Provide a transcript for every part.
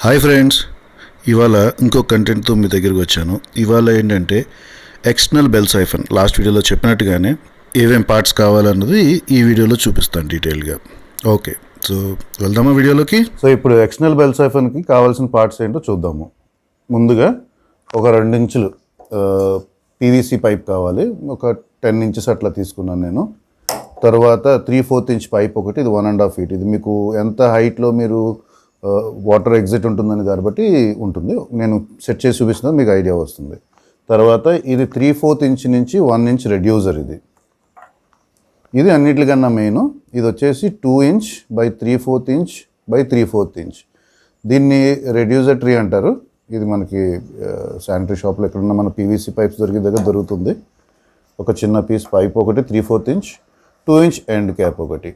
Hi friends, ఇవాళ ఇంకో కంటెంట్తో మీ దగ్గరికి వచ్చాను. ఇవాళ ఏంటంటే ఎక్స్టర్నల్ బెల్ సైఫన్ లాస్ట్ వీడియోలో చెప్పినట్టుగానే ఏమేం పార్ట్స్ కావాలన్నది ఈ వీడియోలో చూపిస్తాను డీటెయిల్గా. ఓకే, సో వెళ్దామా వీడియోలోకి. సో ఇప్పుడు ఎక్స్టర్నల్ బెల్ సైఫన్కి కావాల్సిన పార్ట్స్ ఏంటో చూద్దాము. ముందుగా ఒక 2 ఇంచులు పీవీసీ పైప్ కావాలి. ఒక 10 ఇంచెస్ అట్లా తీసుకున్నాను నేను. తర్వాత 3/4 ఇంచ్ పైప్ ఒకటి, ఇది 1.5 feet. ఇది మీకు ఎంత హైట్లో మీరు వాటర్ ఎగ్జిట్ ఉంటుందని దాన్ని బట్టి ఉంటుంది. నేను సెట్ చేసి చూపిస్తున్నా, మీకు ఐడియా వస్తుంది. తర్వాత ఇది 3/4 ఇంచ్ నుంచి 1 ఇంచ్ రెడ్యూసర్. ఇది అన్నిటికన్నా మెయిన్. ఇది వచ్చేసి 2 inch by 3/4 inch by 3/4 inch. దీన్ని రెడ్యూసర్ ట్రీ అంటారు. ఇది మనకి శానిటరీ షాప్లో ఎక్కడున్న మన పీవీసీ పైప్స్ దొరికే దగ్గర దొరుకుతుంది. ఒక చిన్న పీస్ పైప్ ఒకటి 3/4 ఇంచ్, 2 ఇంచ్ ఎండ్ క్యాప్ ఒకటి.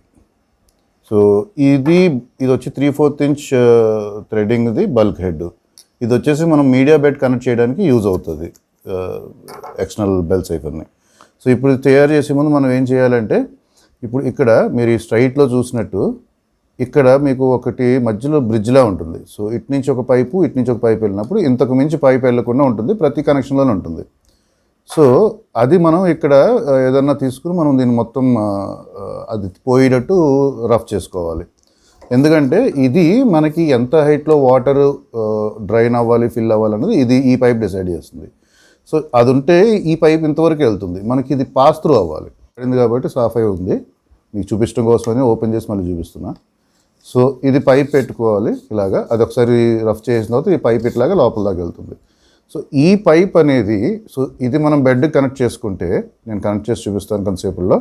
సో ఇది వచ్చి 3/4 ఇంచ్ థ్రెడ్డింగ్ది బల్క్ హెడ్. ఇది వచ్చేసి మనం మీడియా బెడ్ కనెక్ట్ చేయడానికి యూజ్ అవుతుంది ఎక్స్టర్నల్ బెల్ సైఫర్ని. సో ఇప్పుడు తయారు చేసే ముందు మనం ఏం చేయాలంటే, ఇప్పుడు ఇక్కడ మీరు ఈ స్ట్రైట్లో చూసినట్టు ఇక్కడ మీకు ఒకటి మధ్యలో బ్రిడ్జ్లా ఉంటుంది. సో ఇటు నుంచి ఒక పైపు, ఇటు నుంచి ఒక పైపు వెళ్ళినప్పుడు ఇంతకు మించి పైపు వెళ్ళకుండా ఉంటుంది, ప్రతి కనెక్షన్లోనే ఉంటుంది. సో అది మనం ఇక్కడ ఏదన్నా తీసుకుని మనం దీన్ని మొత్తం అది పోయేటట్టు రఫ్ చేసుకోవాలి. ఎందుకంటే ఇది మనకి ఎంత హైట్లో వాటర్ డ్రైన్ అవ్వాలి, ఫిల్ అవ్వాలి అనేది ఈ పైప్ డిసైడ్ చేస్తుంది. సో అది ఉంటే ఈ పైప్ ఇంతవరకు వెళ్తుంది, మనకి ఇది పాస్ త్రూ అవ్వాలి. పడింది కాబట్టి సాఫ్ అయి ఉంది. మీకు చూపించడం కోసమని ఓపెన్ చేసి మళ్ళీ చూపిస్తున్నా. సో ఇది పైప్ పెట్టుకోవాలి ఇలాగా. అది ఒకసారి రఫ్ చేసిన తర్వాత ఈ పైప్ ఇట్లాగా లోపల దాకా వెళ్తుంది. సో ఈ పైప్ అనేది, సో ఇది మనం బెడ్ కనెక్ట్ చేసుకుంటే, నేను కనెక్ట్ చేసి చూపిస్తాను కొంతసేపుల్లో.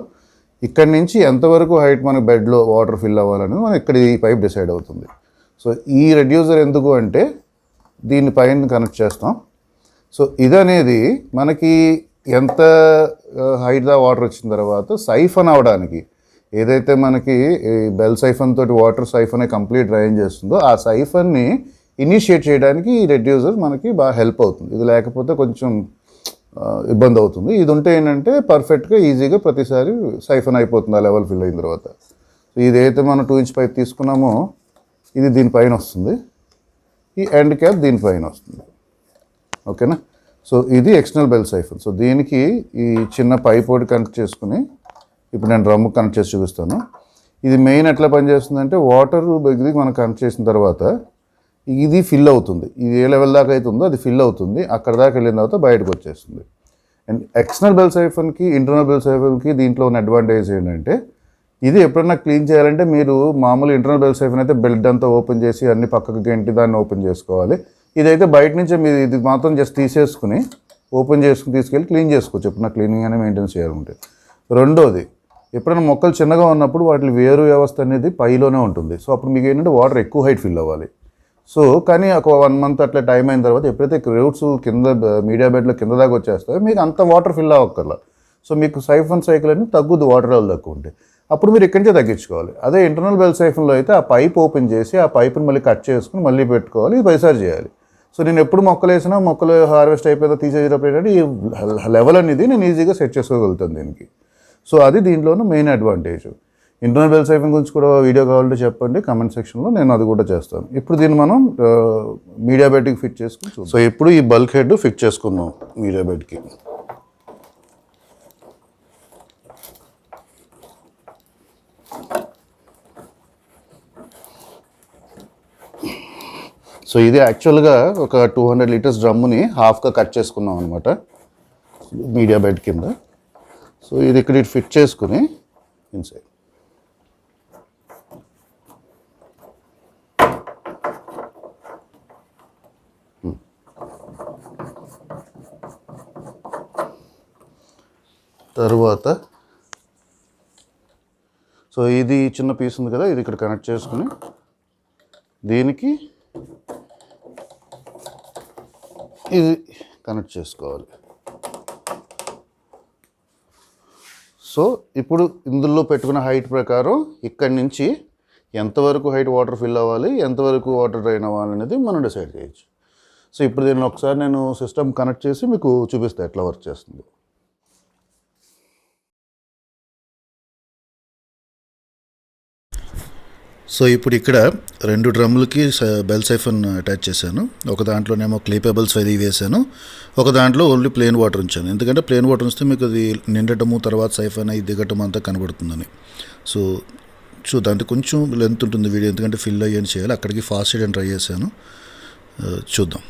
ఇక్కడి నుంచి ఎంతవరకు హైట్ మనకు బెడ్లో వాటర్ ఫిల్ అవ్వాలనేది మనం ఇక్కడ ఈ పైప్ డిసైడ్ అవుతుంది. సో ఈ రెడ్యూసర్ ఎందుకు అంటే దీన్ని పైన కనెక్ట్ చేస్తాం. సో ఇదనేది మనకి ఎంత హైట్ దా వాటర్ వచ్చిన తర్వాత సైఫన్ అవడానికి, ఏదైతే మనకి బెల్ సైఫన్ తోటి వాటర్ సైఫన్ కంప్లీట్ డ్రైన్ చేస్తుందో ఆ సైఫన్ని ఇనిషియేట్ చేయడానికి ఈ రెడ్యూసర్ మనకి బాగా హెల్ప్ అవుతుంది. ఇది లేకపోతే కొంచెం ఇబ్బంది అవుతుంది. ఇది ఉంటే ఏంటంటే పర్ఫెక్ట్గా ఈజీగా ప్రతిసారి సైఫన్ అయిపోతుంది ఆ లెవెల్ ఫిల్ అయిన తర్వాత. సో ఇదైతే మనం 2 ఇంచ్ పైప్ తీసుకున్నామో ఇది దీనిపైన వస్తుంది, ఈ ఎండ్ క్యాప్ దీనిపైన వస్తుంది. ఓకేనా. సో ఇది ఎక్స్టర్నల్ బెల్ సైఫన్. సో దీనికి ఈ చిన్న పైప్ ఒకటి కనెక్ట్ చేసుకుని ఇప్పుడు నేను డ్రమ్ కనెక్ట్ చేసి చూపిస్తాను. ఇది మెయిన్ ఎట్లా పనిచేస్తుందంటే, వాటర్ దగ్గరికి మనం కనెక్ట్ చేసిన తర్వాత ఇది ఫిల్ అవుతుంది. ఇది ఏ లెవెల్ దాకా అవుతుందో అది ఫిల్ అవుతుంది. అక్కడ దాకా వెళ్ళిన తర్వాత బయటకు వచ్చేస్తుంది. అండ్ ఎక్స్టర్నల్ బెల్ సైఫన్కి, ఇంటర్నల్ బెల్ సైఫన్కి దీంట్లో ఉన్న అడ్వాంటేజ్ ఏంటంటే, ఇది ఎప్పుడన్నా క్లీన్ చేయాలంటే మీరు మామూలు ఇంటర్నల్ బెల్ సైఫన్ అయితే బెల్ట్ అంతా ఓపెన్ చేసి అన్ని పక్కకు గంటి దాన్ని ఓపెన్ చేసుకోవాలి. ఇదైతే బయట నుంచే మీరు ఇది మాత్రం జస్ట్ తీసేసుకుని ఓపెన్ చేసుకుని తీసుకెళ్ళి క్లీన్ చేసుకోవచ్చు ఎప్పుడన్నా క్లీనింగ్ అనేది మెయింటైన్ చేయాలంటే. రెండోది, ఎప్పుడైనా మొక్కలు చిన్నగా ఉన్నప్పుడు వాటి వేరు వ్యవస్థ అనేది పైలోనే ఉంటుంది. సో అప్పుడు మీకు ఏంటంటే వాటర్ ఎక్కువ హైట్ ఫిల్ అవ్వాలి. సో కానీ ఒక 1 month అట్లా టైం అయిన తర్వాత ఎప్పుడైతే రూట్స్ కింద మీడియా బెడ్లో కింద దాకా వచ్చేస్తాయో మీకు అంత వాటర్ ఫిల్ అవ్వక్కర్లా. సో మీకు సైఫన్ సైకిల్ అనేది తగ్గుద్ది, వాటర్ లెవెల్ తక్కువ ఉంటే. అప్పుడు మీరు ఇక్కడి నుంచే తగ్గించుకోవాలి. అదే ఇంటర్నల్ బెల్ సైఫన్లో అయితే ఆ పైప్ ఓపెన్ చేసి ఆ పైప్ని మళ్ళీ కట్ చేసుకుని మళ్ళీ పెట్టుకోవాలి, ఇది పైసారి చేయాలి. సో నేను ఎప్పుడు మొక్కలు వేసినా మొక్కలు హార్వెస్ట్ అయిపోయినా తీసేటప్పుడు ఏంటంటే ఈ లెవెల్ అనేది నేను ఈజీగా సెట్ చేసుకోగలుగుతాను దీనికి. సో అది దీంట్లోనూ main advantage. Internal bell siphon గురించి కూడా వీడియో కావాలంటే చెప్పండి కామెంట్ సెక్షన్లో, నేను అది కూడా చేస్తాను. ఇప్పుడు దీన్ని మనం మీడియా బెడ్కి ఫిట్ చేసుకుని. సో ఇప్పుడు ఈ బల్క్ హెడ్ ఫిట్ చేసుకుందాం మీడియా బెడ్కి. సో ఇది యాక్చువల్గా ఒక 200 లీటర్స్ డ్రమ్ముని హాఫ్గా కట్ చేసుకున్నాం అనమాట మీడియా బెడ్ కింద. సో ఇది ఇక్కడ ఇటు ఫిట్ చేసుకుని ఇన్సైడ్ తర్వాత, సో ఇది చిన్న పీస్ ఉంది కదా, ఇది ఇక్కడ కనెక్ట్ చేసుకుని దీనికి ఇది కనెక్ట్ చేసుకోవాలి. సో ఇప్పుడు ఇందులో పెట్టుకున్న హైట్ ప్రకారం ఇక్కడి నుంచి ఎంతవరకు హైట్ వాటర్ ఫిల్ అవ్వాలి, ఎంతవరకు వాటర్ డ్రైన్ అవ్వాలి అనేది మనం డిసైడ్ చేయొచ్చు. సో ఇప్పుడు దీన్ని ఒకసారి నేను సిస్టమ్ కనెక్ట్ చేసి మీకు చూపిస్తాను ఎట్లా వర్క్ చేస్తుంది. సో ఇప్పుడు ఇక్కడ 2 డ్రమ్ములకి బెల్ సైఫన్ అటాచ్ చేశాను. ఒక దాంట్లోనేమో క్లే పెబల్స్ అది వేసాను, ఒక దాంట్లో ఓన్లీ ప్లెయిన్ వాటర్ ఉంచాను. ఎందుకంటే ప్లెయిన్ వాటర్ ఉంచితే మీకు అది నిండటము తర్వాత సైఫన్ అయి దిగటం అంతా కనబడుతుందని. సో చూద్దాం, అంటే కొంచెం లెంత్ ఉంటుంది వీడియో, ఎందుకంటే ఫిల్ అయ్యేది చేయాలి. అక్కడికి ఫాస్ట్ చేయడానికి ట్రై చేశాను. చూద్దాం.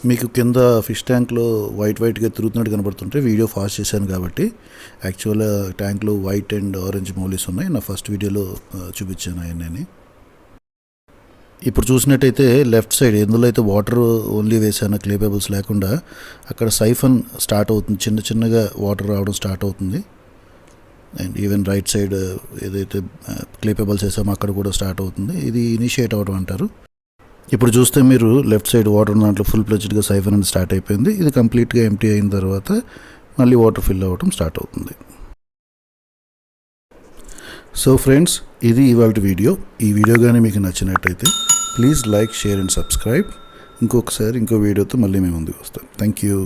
మీకు కింద ఫిష్ ట్యాంక్లో వైట్గా తిరుగుతున్నట్టు కనబడుతుంటే వీడియో ఫాస్ట్ చేశాను కాబట్టి. యాక్చువల్గా ట్యాంక్లో వైట్ అండ్ ఆరెంజ్ మౌలీస్ ఉన్నాయి. నా ఫస్ట్ వీడియోలో చూపించాను అవన్నీ. ఇప్పుడు చూసినట్టయితే లెఫ్ట్ సైడ్ ఎందులో అయితే వాటర్ ఓన్లీ వేసాను, క్లే పెబల్స్ లేకుండా, అక్కడ సైఫన్ స్టార్ట్ అవుతుంది, చిన్నగా వాటర్ రావడం స్టార్ట్ అవుతుంది. అండ్ ఈవెన్ రైట్ సైడ్ ఏదైతే క్లే పెబల్స్ వేసామో అక్కడ కూడా స్టార్ట్ అవుతుంది. ఇది ఇనిషియేట్ అవ్వడం అంటారు. ఇప్పుడు చూస్తే మీరు లెఫ్ట్ సైడ్ వాటర్ దాంట్లో ఫుల్ ప్లెజ్డ్గా సైఫన్ అనేది స్టార్ట్ అయిపోయింది. ఇది కంప్లీట్గా ఎంటీ అయిన తర్వాత మళ్ళీ వాటర్ ఫిల్ అవ్వడం స్టార్ట్ అవుతుంది. సో ఫ్రెండ్స్, ఇది ఇవాళ వీడియో. ఈ వీడియో కానీ మీకు నచ్చినట్టయితే please like, share and subscribe. ఇంకో వీడియోతో మళ్ళీ మేము ముందుకు వస్తాం. Thank you.